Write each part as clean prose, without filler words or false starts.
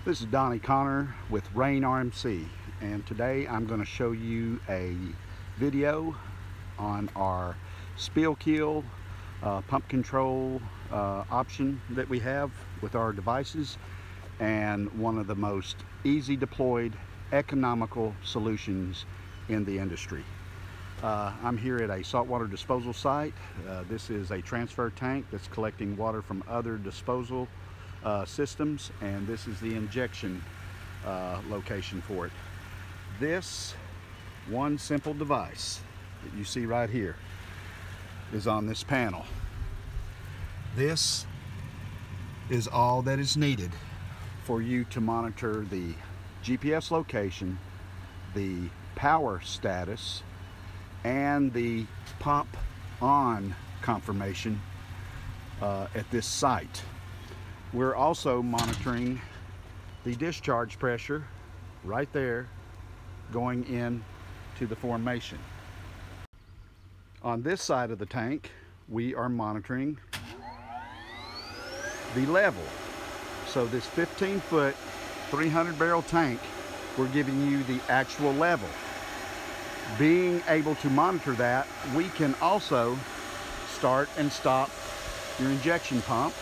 This is Donnie Connor with Rain RMC, and today I'm going to show you a video on our spill kill pump control option that we have with our devices, and one of the most easy deployed economical solutions in the industry. I'm here at a saltwater disposal site. This is a transfer tank that's collecting water from other disposal systems, and this is the injection location for it. This one simple device that you see right here is on this panel. This is all that is needed for you to monitor the GPS location, the power status, and the pump on confirmation at this site. We're also monitoring the discharge pressure right there going in to the formation. On this side of the tank, we are monitoring the level. So this 15-foot, 300-barrel tank, we're giving you the actual level. Being able to monitor that, we can also start and stop your injection pump,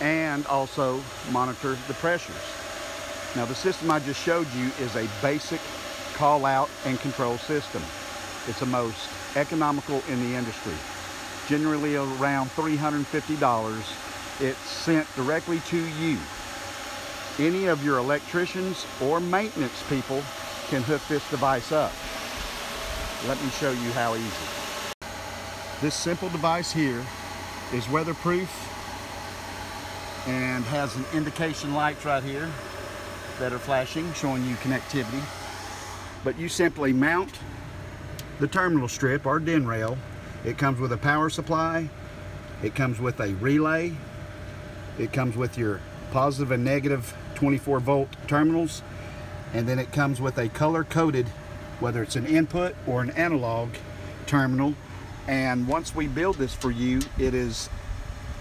and also monitor the pressures. Now, the system I just showed you is a basic call out and control system. It's the most economical in the industry. Generally around $350. It's sent directly to you. Any of your electricians or maintenance people can hook this device up. Let me show you how easy. This simple device here is weatherproof and has an indication lights right here that are flashing, showing you connectivity. But you simply mount the terminal strip or DIN rail. It comes with a power supply, it comes with a relay, it comes with your positive and negative 24-volt terminals, and then it comes with a color-coded, whether it's an input or an analog terminal. And once we build this for you, it is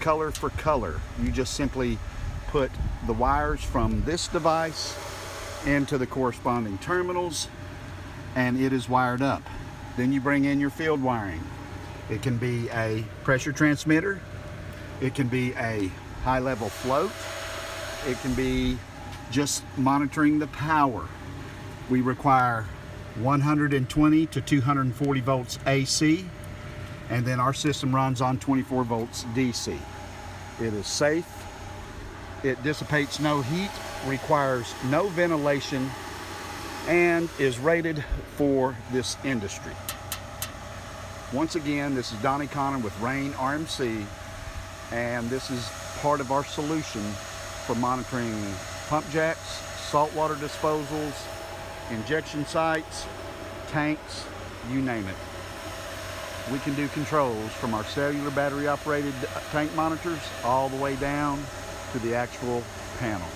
color for color. You just simply put the wires from this device into the corresponding terminals, and it is wired up. Then you bring in your field wiring. It can be a pressure transmitter, it can be a high-level float, it can be just monitoring the power. We require 120 to 240 volts AC, and then our system runs on 24 volts DC. It is safe, it dissipates no heat, requires no ventilation, and is rated for this industry. Once again, this is Donnie Connor with Rain RMC, and this is part of our solution for monitoring pump jacks, saltwater disposals, injection sites, tanks, you name it. We can do controls from our cellular battery operated tank monitors all the way down to the actual panel.